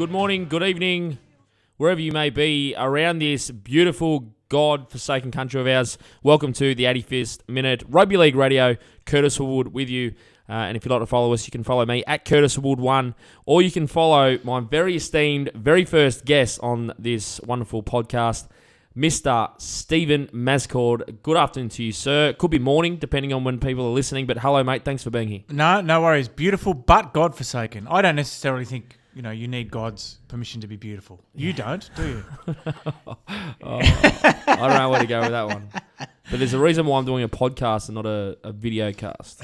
Good morning, good evening, wherever you may be around this beautiful, God-forsaken country of ours. Welcome to the 85th Minute Rugby League Radio. Curtis Woodward with you. And if you'd like to follow us, you can follow me at Curtis Woodward1, or you can follow my very esteemed, very first guest on this wonderful podcast, Mr. Steve Mascord. Good afternoon to you, sir. Could be morning, depending on when people are listening, but hello, mate. Thanks for being here. No worries. Beautiful, but God-forsaken. I don't necessarily think, you need God's permission to be beautiful. You don't, do you? I don't know where to go with that one. But there's a reason why I'm doing a podcast and not a video cast.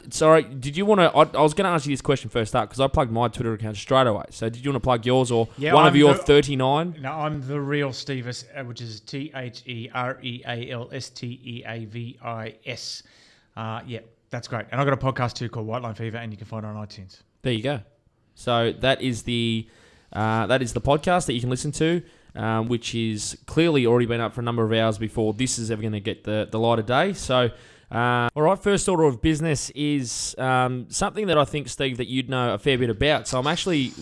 Sorry, did you want to... I was going to ask you this question first up because I plugged my Twitter account straight away. So did you want to plug yours or one of your 39? No, I'm the real Stevis, which is TherealSteavis. Yeah, that's great. And I've got a podcast too called White Line Fever, and you can find it on iTunes. There you go. So that is the podcast that you can listen to, which is clearly already been up for a number of hours before this is ever going to get the light of day. So, all right, first order of business is something that I think, Steve, that you'd know a fair bit about. So I'm actually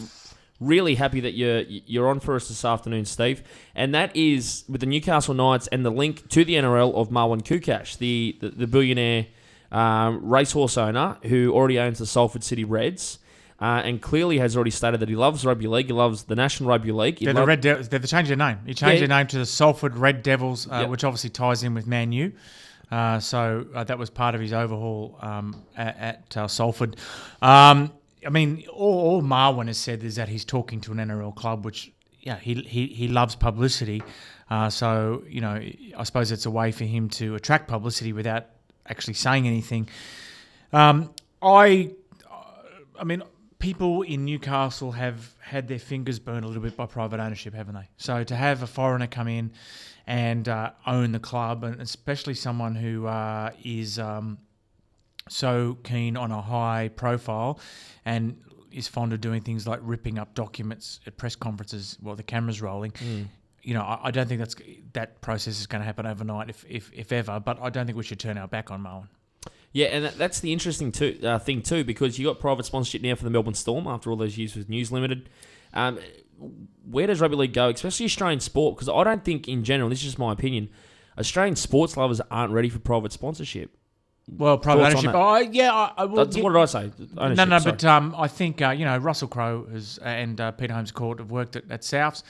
really happy that you're on for us this afternoon, Steve. And that is with the Newcastle Knights and the link to the NRL of Marwan Kukash, the billionaire racehorse owner who already owns the Salford City Reds. And clearly has already stated that he loves rugby league. He loves the National Rugby League. They've changed their name. He changed their name to the Salford Red Devils, which obviously ties in with Man U. So that was part of his overhaul at Salford. I mean, all Marwan has said is that he's talking to an NRL club, which he loves publicity. So I suppose it's a way for him to attract publicity without actually saying anything. I mean, people in Newcastle have had their fingers burned a little bit by private ownership, haven't they? So to have a foreigner come in and own the club, and especially someone who is so keen on a high profile and is fond of doing things like ripping up documents at press conferences while the camera's rolling. I don't think that process is going to happen overnight, if ever. But I don't think we should turn our back on Marwan. Yeah, and that's the interesting thing too, because you got private sponsorship now for the Melbourne Storm after all those years with News Limited. Where does rugby league go, especially Australian sport? Because I don't think, in general, this is just my opinion, Australian sports lovers aren't ready for private sponsorship. Well, private ownership. I will. What did I say? Ownership, no. Sorry. But I think Russell Crowe and Peter Holmes Court have worked at Souths.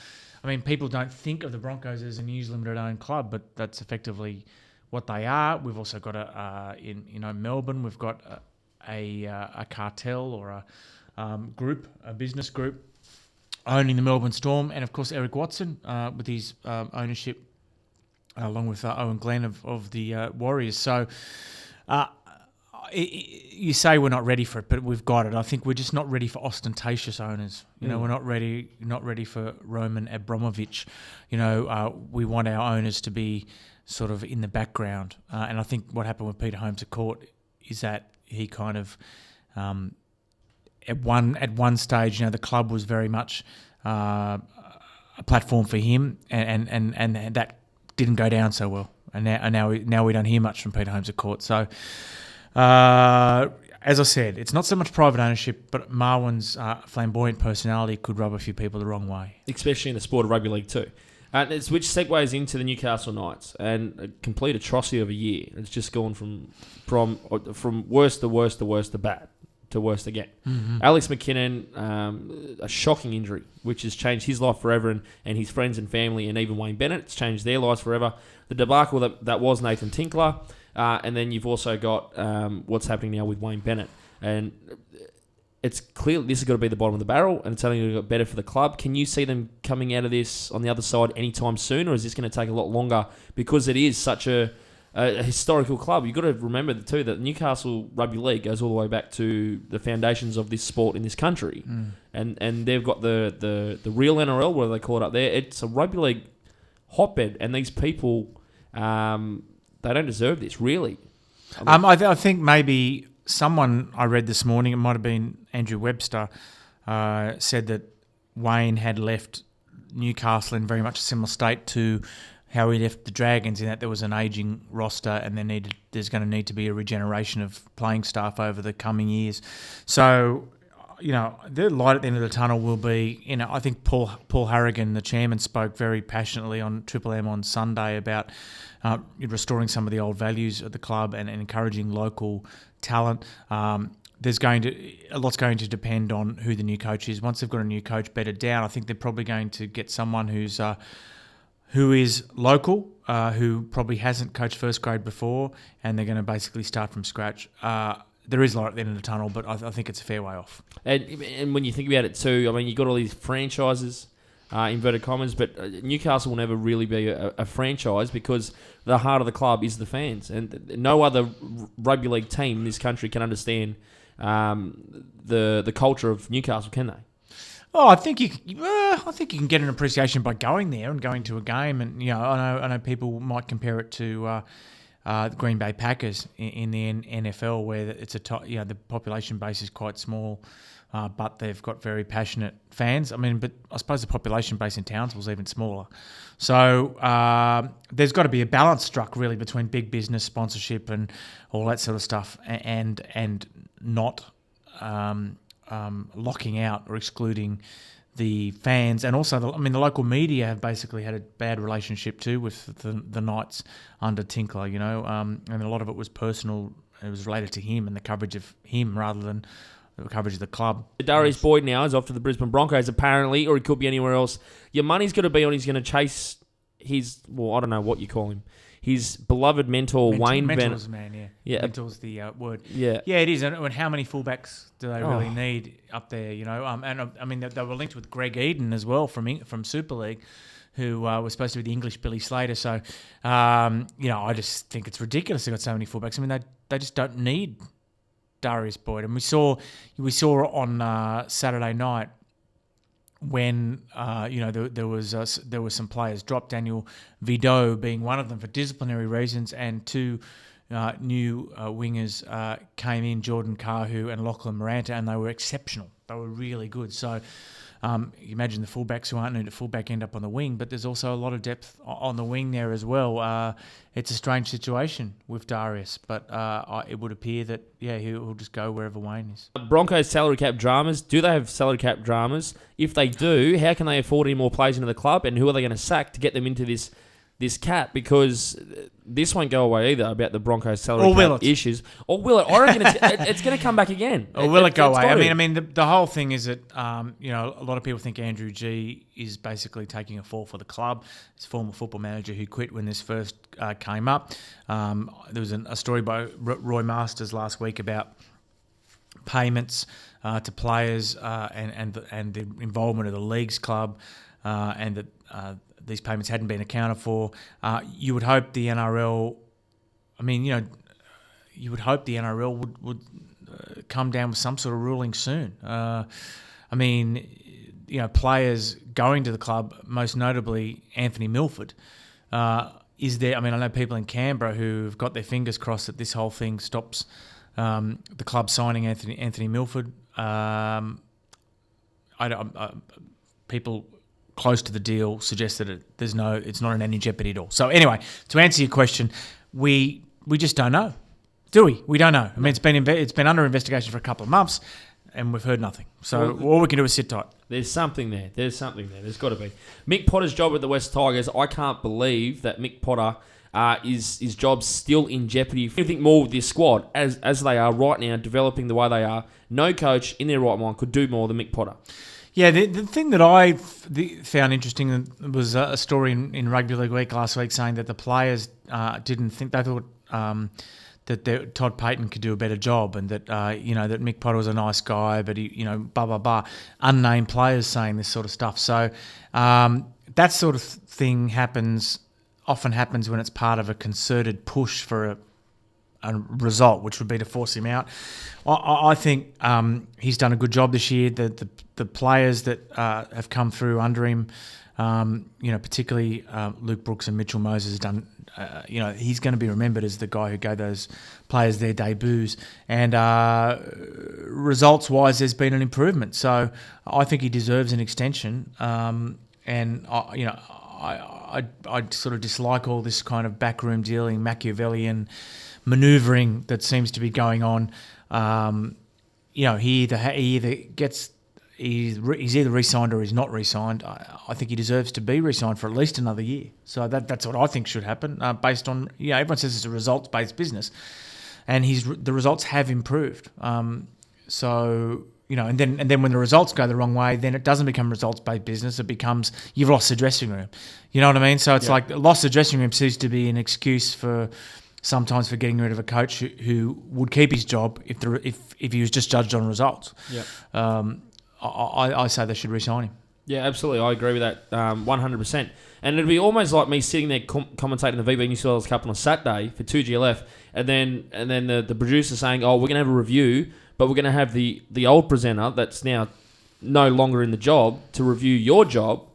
I mean, people don't think of the Broncos as a News Limited owned club, but that's effectively what they are. We've also got in Melbourne, we've got a cartel or a business group owning the Melbourne Storm, and of course Eric Watson with his ownership, along with Owen Glenn of the Warriors. So you say we're not ready for it, but we've got it. I think we're just not ready for ostentatious owners. We're not ready for Roman Abramovich. We want our owners to be sort of in the background, and I think what happened with Peter Holmes at Court is that he kind of at one stage, the club was very much a platform for him, and that didn't go down so well, and now we don't hear much from Peter Holmes at Court. So as I said, it's not so much private ownership, but Marwan's flamboyant personality could rub a few people the wrong way, especially in the sport of rugby league too. Which segues into the Newcastle Knights and a complete atrocity of a year. It's just gone from worst to worst to worst to bad to worst again. Mm-hmm. Alex McKinnon, a shocking injury, which has changed his life forever and his friends and family, and even Wayne Bennett. It's changed their lives forever. The debacle that was Nathan Tinkler, and then you've also got what's happening now with Wayne Bennett. And it's clear this has got to be the bottom of the barrel, and it's only going to get better for the club. Can you see them coming out of this on the other side anytime soon, or is this going to take a lot longer because it is such a historical club? You've got to remember, too, that Newcastle Rugby League goes all the way back to the foundations of this sport in this country. And they've got the real NRL, what do they call it up there? It's a rugby league hotbed, and these people, they don't deserve this, really. I think maybe someone I read this morning, it might have been Andrew Webster, said that Wayne had left Newcastle in very much a similar state to how he left the Dragons, in that there was an ageing roster and there's going to need to be a regeneration of playing staff over the coming years. So, the light at the end of the tunnel will be, I think Paul Harrigan, the chairman, spoke very passionately on Triple M on Sunday about restoring some of the old values of the club and encouraging local talent. There's a lot's going to depend on who the new coach is. Once they've got a new coach bedded down, I think they're probably going to get someone who is local, who probably hasn't coached first grade before, and they're going to basically start from scratch. There is light at the end of the tunnel, but I think it's a fair way off. And when you think about it too, I mean, you've got all these franchises, inverted commas, but Newcastle will never really be a franchise because the heart of the club is the fans. And no other rugby league team in this country can understand the culture of Newcastle, can they? Oh, I think you can get an appreciation by going there and going to a game. And I know people might compare it to the Green Bay Packers in the NFL, where it's the population base is quite small, but they've got very passionate fans. I mean, but I suppose the population base in Townsville is even smaller. So there's got to be a balance struck really between big business sponsorship and all that sort of stuff, and not locking out or excluding the fans. And also, the local media have basically had a bad relationship too with the Knights under Tinkler, and a lot of it was personal. It was related to him and the coverage of him rather than the coverage of the club. Darius Boyd now is off to the Brisbane Broncos apparently, or he could be anywhere else. Your money's got to be on he's going to chase his, I don't know what you call hhim, his beloved mentor, Wayne Bennett. Mentor's man, yeah. Mentor's the word. Yeah. Yeah, it is. And how many fullbacks do they really need up there, And they were linked with Greg Eden as well from Super League, who was supposed to be the English Billy Slater. So, I just think it's ridiculous they've got so many fullbacks. I mean, they just don't need Darius Boyd. And we saw on Saturday night when there was some players dropped, Daniel Vido being one of them for disciplinary reasons, and two new wingers came in, Jordan Kahu and Lachlan Maranta, and they were exceptional. They were really good. So you imagine the fullbacks who aren't at fullback end up on the wing, but there's also a lot of depth on the wing there as well. It's a strange situation with Darius, but it would appear that, he'll just go wherever Wayne is. Broncos salary cap dramas. Do they have salary cap dramas? If they do, how can they afford any more players into the club, and who are they going to sack to get them into this cap? Because this won't go away either about the Broncos salary cap issues. Or will it? I reckon it's going to come back again. Or will it go away? I mean, the whole thing is that a lot of people think Andrew G is basically taking a fall for the club. He's a former football manager who quit when this first came up. There was a story by Roy Masters last week about payments to players and the involvement of the Leagues Club and that these payments hadn't been accounted for. You would hope the NRL, would come down with some sort of ruling soon. Players going to the club, most notably Anthony Milford, is there. I know people in Canberra who've got their fingers crossed that this whole thing stops the club signing Anthony Milford. People close to the deal suggest that it's not in any jeopardy at all. So anyway, to answer your question, we just don't know, do we? We don't know. I mean, it's been under investigation for a couple of months, and we've heard nothing. So all we can do is sit tight. There's something there. There's got to be. Mick Potter's job at the West Tigers. I can't believe that Mick Potter his job's still in jeopardy. If you think more with this squad as they are right now, developing the way they are, no coach in their right mind could do more than Mick Potter. Yeah, the thing that I found interesting was a story in Rugby League Week last week saying that the players didn't think, they thought that Todd Payton could do a better job, and that that Mick Potter was a nice guy, but he blah blah blah. Unnamed players saying this sort of stuff. So that sort of thing often happens when it's part of a concerted push for a result, which would be to force him out. I think he's done a good job this year. The players that have come through under him, particularly Luke Brooks and Mitchell Moses, done. He's going to be remembered as the guy who gave those players their debuts. And results-wise, there's been an improvement. So I think he deserves an extension. And I sort of dislike all this kind of backroom dealing, Machiavellian manoeuvring that seems to be going on. he either gets. He's either re-signed or he's not re-signed. I think he deserves to be re-signed for at least another year. So that's what I think should happen, based on everyone says it's a results-based business, and the results have improved. So and then when the results go the wrong way, then it doesn't become results-based business. It becomes you've lost the dressing room. You know what I mean? So it's like lost the dressing room seems to be an excuse sometimes for getting rid of a coach who would keep his job if he was just judged on results. Yeah. I say they should re-sign him. Yeah, absolutely. I agree with that 100%. And it'd be almost like me sitting there commentating the VB New South Wales Cup on a Saturday for 2GLF, and then the producer saying, "Oh, we're going to have a review, but we're going to have the old presenter that's now no longer in the job to review your job."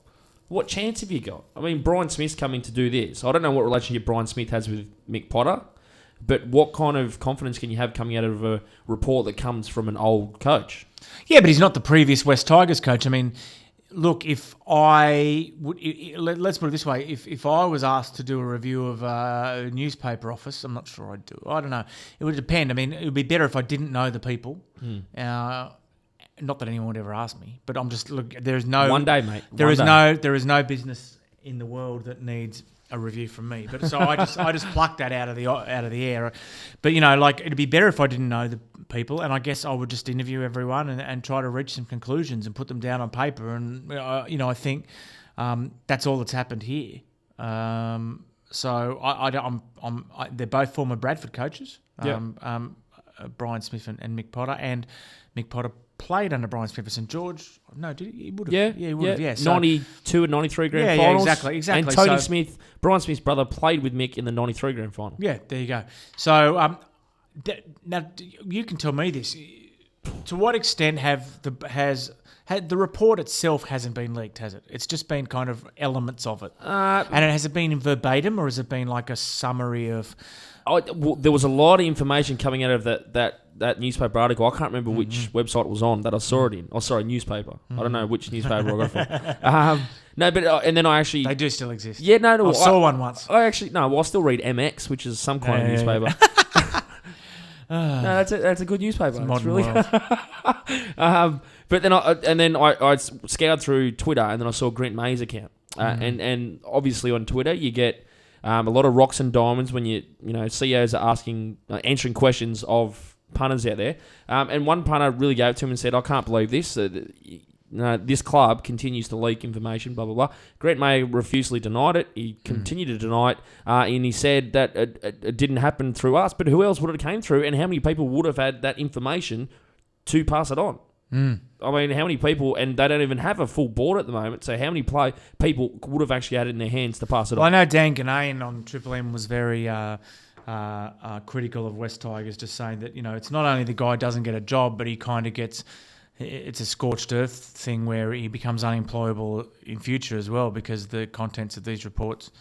What chance have you got? I mean, Brian Smith's coming to do this. I don't know what relationship Brian Smith has with Mick Potter, but what kind of confidence can you have coming out of a report that comes from an old coach? Yeah, but he's not the previous West Tigers coach. I mean, look, if I would, let's put it this way: if I was asked to do a review of a newspaper office, I'm not sure I'd do it. I don't know. It would depend. I mean, it would be better if I didn't know the people. Not that anyone would ever ask me, but I'm just look. There is no one day, mate. There is no business in the world that needs a review from me. But so I just plucked that out of the air. But it'd be better if I didn't know the people, and I guess I would just interview everyone and try to reach some conclusions and put them down on paper. And I think that's all that's happened here. So they're both former Bradford coaches. Brian Smith and Mick Potter, and Mick Potter played under Brian Smith at St George. No, did he? He would have. Yeah, he would have. Yeah, so 92 and 93 grand finals. Yeah, exactly. And Tony Smith, Brian Smith's brother, played with Mick in the 93 grand final. Yeah, there you go. So now you can tell me this: to what extent has the report itself hasn't been leaked, has it? It's just been kind of elements of it, and has it been in verbatim, or has it been like a summary of? There was a lot of information coming out of that newspaper article. I can't remember which website it was on that I saw it in. Oh, sorry, newspaper. I don't know which newspaper I got it from. No, but and then I actually... They do still exist. Yeah, no. I saw one once. I still read MX, which is some kind of newspaper. No, that's a good newspaper. It's modern world. But then I scoured through Twitter, and then I saw Grant May's account. And obviously on Twitter you get a lot of rocks and diamonds when CEOs are answering questions of punters out there. And one punter really gave it to him and said, "I can't believe this. This club continues to leak information, blah, blah, blah." Grant May refusely denied it. He continued to deny it. And he said that it didn't happen through us. But who else would it have came through? And how many people would have had that information to pass it on? I mean, how many people, and they don't even have a full board at the moment, so how many people would have actually had it in their hands to pass it on? I know Dan Ghanaian on Triple M was very critical of West Tigers, just saying that, it's not only the guy doesn't get a job, but he kind of gets, it's a scorched earth thing where he becomes unemployable in future as well because the contents of these reports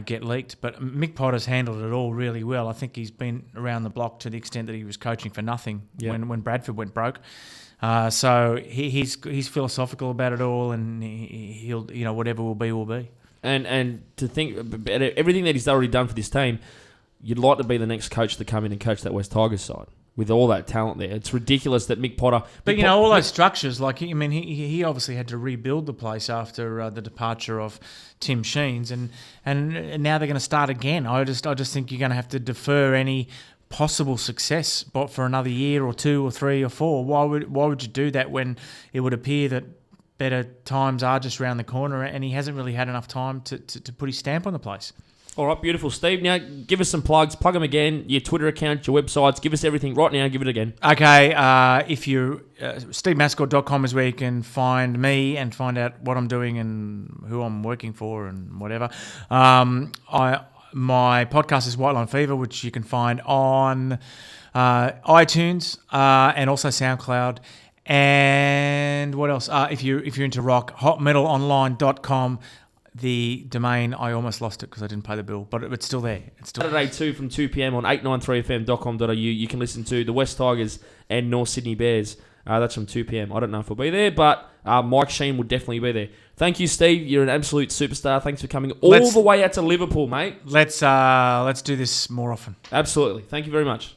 get leaked. But Mick Potter's handled it all really well. I think he's been around the block to the extent that he was coaching for nothing when Bradford went broke. So he's philosophical about it all, and he'll whatever will be will be. And to think about everything that he's already done for this team, you'd like to be the next coach to come in and coach that West Tigers side with all that talent there. It's ridiculous that Mick Potter. But all those structures, like he obviously had to rebuild the place after the departure of Tim Sheens, and now they're going to start again. I just think you're going to have to defer any possible success, but for another year or 2 or 3 or 4. Why would you do that when it would appear that better times are just around the corner, and he hasn't really had enough time to put his stamp on the place? All right, beautiful, Steve. Now, give us some plugs. Plug them again. Your Twitter account, your websites. Give us everything right now. Give it again. Okay. If you stevemascord.com is where you can find me and find out what I'm doing and who I'm working for and whatever. My podcast is White Line Fever, which you can find on iTunes and also SoundCloud. And what else? If you're into rock, hotmetalonline.com. The domain, I almost lost it because I didn't pay the bill, but it's still there. It's still Saturday 2 from 2 p.m. on 893fm.com.au. You can listen to the West Tigers and North Sydney Bears. That's from 2 p.m. I don't know if we'll be there, but Mike Sheen will definitely be there. Thank you, Steve. You're an absolute superstar. Thanks for coming all the way out to Liverpool, mate. Let's do this more often. Absolutely. Thank you very much.